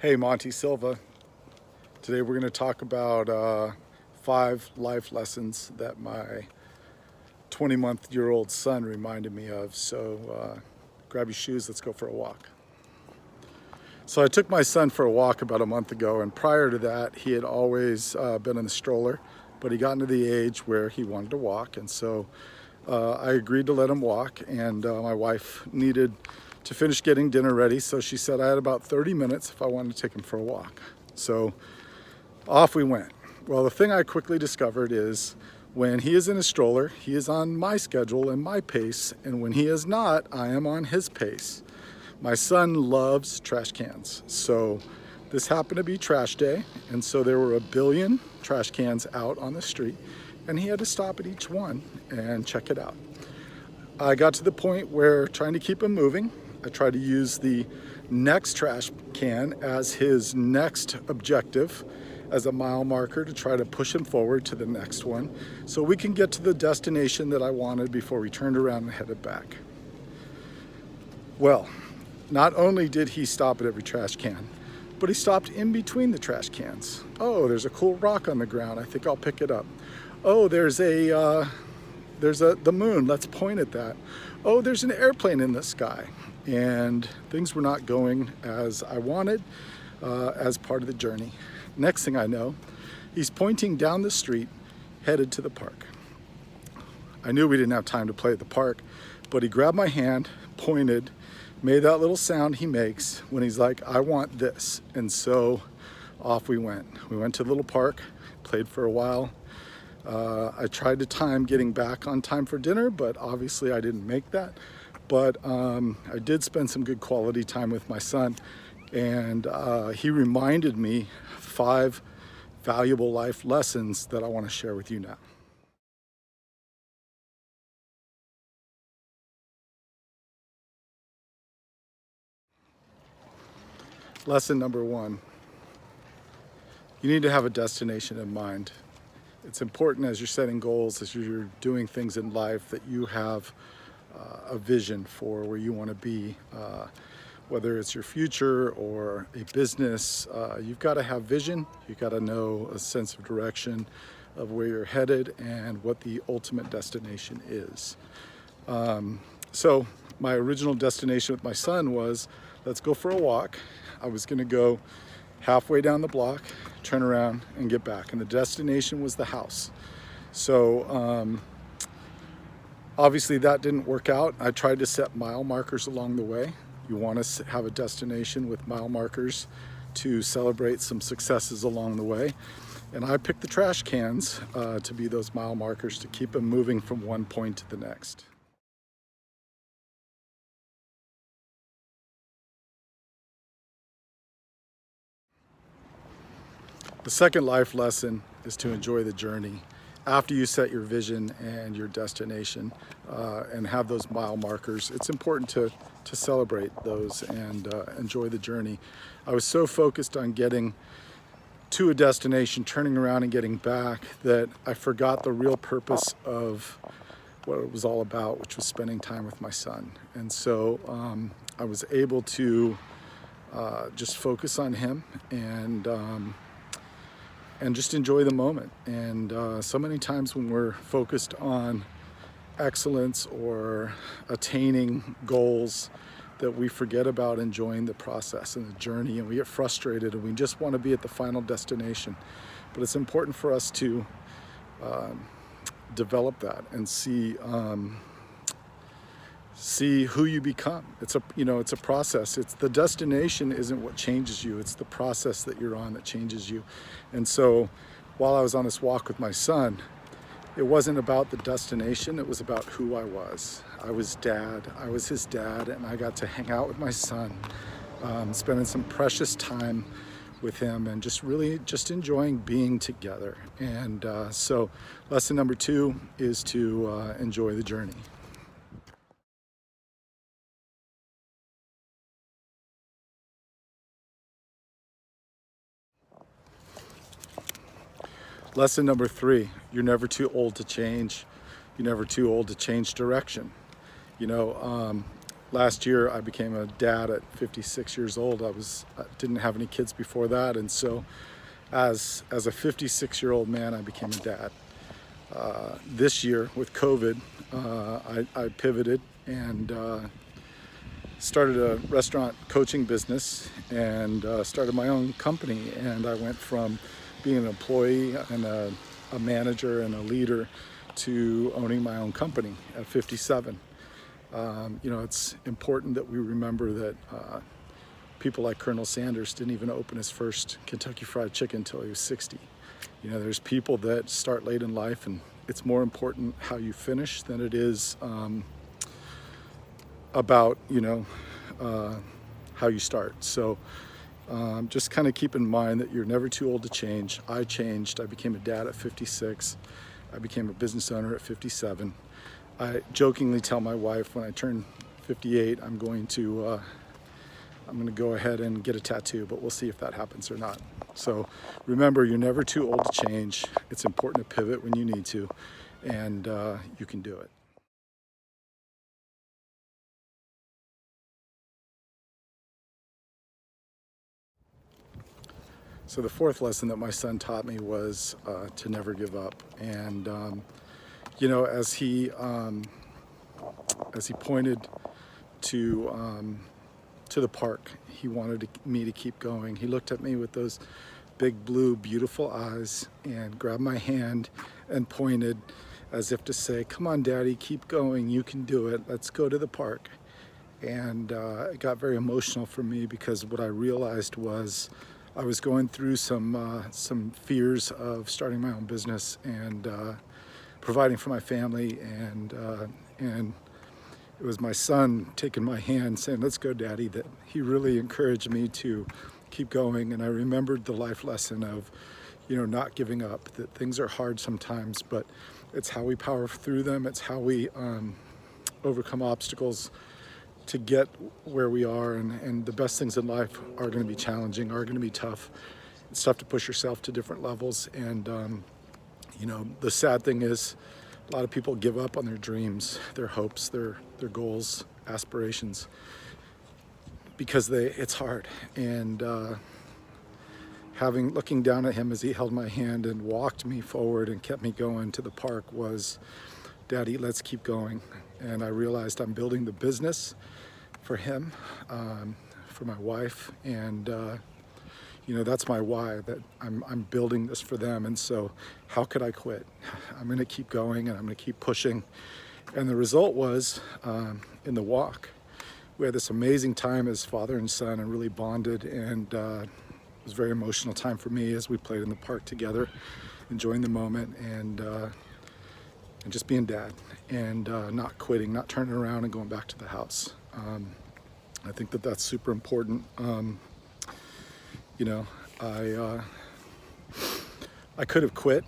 Hey, Monty Silva. Today we're going to talk about 5 life lessons that my 20-month-old son reminded me of. So grab your shoes, let's go for a walk. So I took my son for a walk about a month ago, and prior to that he had always been in the stroller, but he got into the age where he wanted to walk, and so I agreed to let him walk, and my wife needed to finish getting dinner ready, so she said I had about 30 minutes if I wanted to take him for a walk. So off we went. Well, the thing I quickly discovered is when he is in a stroller, he is on my schedule and my pace, and when he is not, I am on his pace. My son loves trash cans, so this happened to be trash day, and so there were a billion trash cans out on the street, and he had to stop at each one and check it out. I got to the point where, trying to keep him moving, I tried to use the next trash can as his next objective, as a mile marker to try to push him forward to the next one so we can get to the destination that I wanted before we turned around and headed back. Well, not only did he stop at every trash can, but he stopped in between the trash cans. Oh, there's a cool rock on the ground. I think I'll pick it up. Oh, there's the moon. Let's point at that. Oh, there's an airplane in the sky. And things were not going as I wanted as part of the journey. Next thing I know, he's pointing down the street, headed to the park. I knew we didn't have time to play at the park, but he grabbed my hand, pointed, made that little sound he makes when he's like, I want this. And so off we went. We went to the little park, played for a while. I tried to time getting back on time for dinner, but obviously I didn't make that. But I did spend some good quality time with my son, and he reminded me 5 valuable life lessons that I want to share with you now. Lesson number 1, you need to have a destination in mind. It's important as you're setting goals, as you're doing things in life, that you have a vision for where you want to be, whether it's your future or a business. You've got to have vision. You've got to know a sense of direction of where you're headed and what the ultimate destination is. So my original destination with my son was, let's go for a walk. I was going to go halfway down the block, turn around and get back, and the destination was the house. So obviously that didn't work out. I tried to set mile markers along the way. You want to have a destination with mile markers to celebrate some successes along the way. And I picked the trash cans to be those mile markers to keep them moving from one point to the next. The second life lesson is to enjoy the journey. After you set your vision and your destination and have those mile markers, it's important to celebrate those and enjoy the journey. I was so focused on getting to a destination, turning around and getting back, that I forgot the real purpose of what it was all about, which was spending time with my son. And so I was able to just focus on him and just enjoy the moment. And so many times when we're focused on excellence or attaining goals, that we forget about enjoying the process and the journey, and we get frustrated and we just want to be at the final destination. But it's important for us to develop that and see who you become. It's a process. It's the destination isn't what changes you. It's the process that you're on that changes you. And so while I was on this walk with my son, it wasn't about the destination. It was about who I was. I was dad. I was his dad, and I got to hang out with my son, spending some precious time with him and just really enjoying being together. And so lesson number 2 is to enjoy the journey. Lesson number 3, you're never too old to change. You're never too old to change direction. last year I became a dad at 56 years old. I didn't have any kids before that, and so as a 56-year-old man, I became a dad. This year with COVID, I pivoted and started a restaurant coaching business and started my own company. And I went from being an employee and a manager and a leader to owning my own company at 57. It's important that we remember that people like Colonel Sanders didn't even open his first Kentucky Fried Chicken until he was 60. There's people that start late in life, and it's more important how you finish than it is about how you start. So just kind of keep in mind that you're never too old to change. I changed. I became a dad at 56. I became a business owner at 57. I jokingly tell my wife when I turn 58, I'm going to go ahead and get a tattoo, but we'll see if that happens or not. So remember, you're never too old to change. It's important to pivot when you need to, and you can do it. So the fourth lesson that my son taught me was to never give up. And as he pointed to the park, he wanted me to keep going. He looked at me with those big blue beautiful eyes and grabbed my hand and pointed as if to say, "Come on, Daddy, keep going, you can do it, let's go to the park." And it got very emotional for me, because what I realized was I was going through some fears of starting my own business and providing for my family, and it was my son taking my hand saying, "Let's go, Daddy," that he really encouraged me to keep going. And I remembered the life lesson of not giving up, that things are hard sometimes, but it's how we power through them. It's how we overcome obstacles to get where we are. And the best things in life are going to be challenging, are going to be tough. It's tough to push yourself to different levels. And the sad thing is, a lot of people give up on their dreams, their hopes, their goals, aspirations, because it's hard. And looking down at him as he held my hand and walked me forward and kept me going to the park was, "Daddy, let's keep going." And I realized I'm building the business for him, for my wife, and that's my why, that I'm building this for them. And so how could I quit? I'm going to keep going, and I'm going to keep pushing. And the result was, in the walk, we had this amazing time as father and son and really bonded. And it was a very emotional time for me as we played in the park together, enjoying the moment and just being dad, and not quitting, not turning around and going back to the house. I think that's super important. I could have quit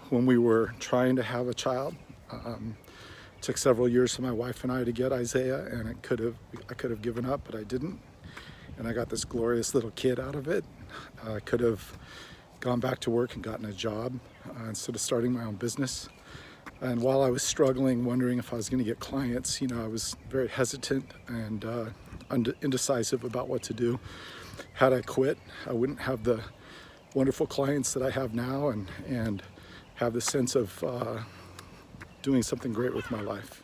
when we were trying to have a child. It took several years for my wife and I to get Isaiah, and I could have given up, but I didn't. And I got this glorious little kid out of it. I could have gone back to work and gotten a job instead of starting my own business. And while I was struggling, wondering if I was going to get clients, I was very hesitant and indecisive about what to do. Had I quit, I wouldn't have the wonderful clients that I have now, and have the sense of doing something great with my life.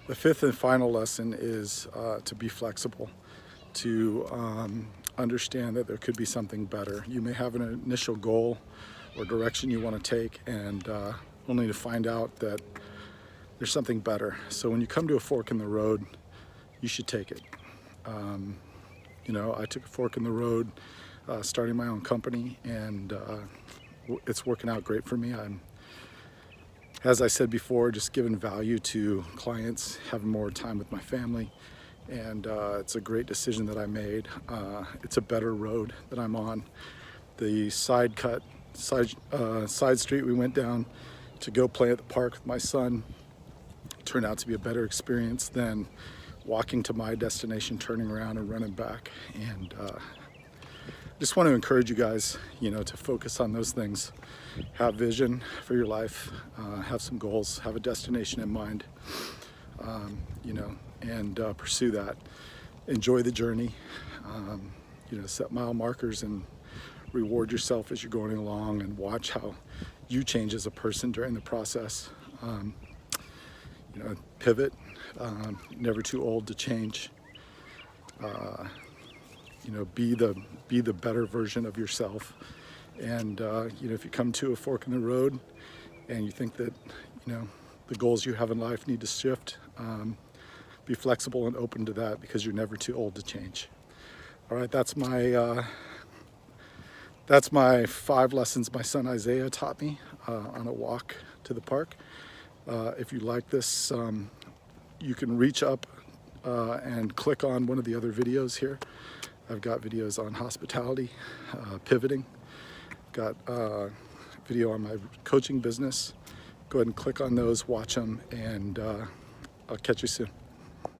The fifth and final lesson is to be flexible, to understand that there could be something better. You may have an initial goal or direction you want to take, and only to find out that there's something better. So when you come to a fork in the road, you should take it. I took a fork in the road starting my own company, and it's working out great for me. I'm, as I said before, just giving value to clients, having more time with my family, and it's a great decision that I made. It's a better road that I'm on. The side street we went down to go play at the park with my son turned out to be a better experience than walking to my destination, turning around and running back. And just want to encourage you guys, to focus on those things. Have vision for your life, have some goals, have a destination in mind, and pursue that. Enjoy the journey, set mile markers and reward yourself as you're going along, and watch how you change as a person during the process. Pivot, never too old to change. Be the better version of yourself. And if you come to a fork in the road and you think that the goals you have in life need to shift, be flexible and open to that, because you're never too old to change. All right, that's my 5 lessons my son Isaiah taught me on a walk to the park. If you like this, you can reach up and click on one of the other videos here. I've got videos on hospitality, pivoting, got a video on my coaching business. Go ahead and click on those, watch them, and I'll catch you soon.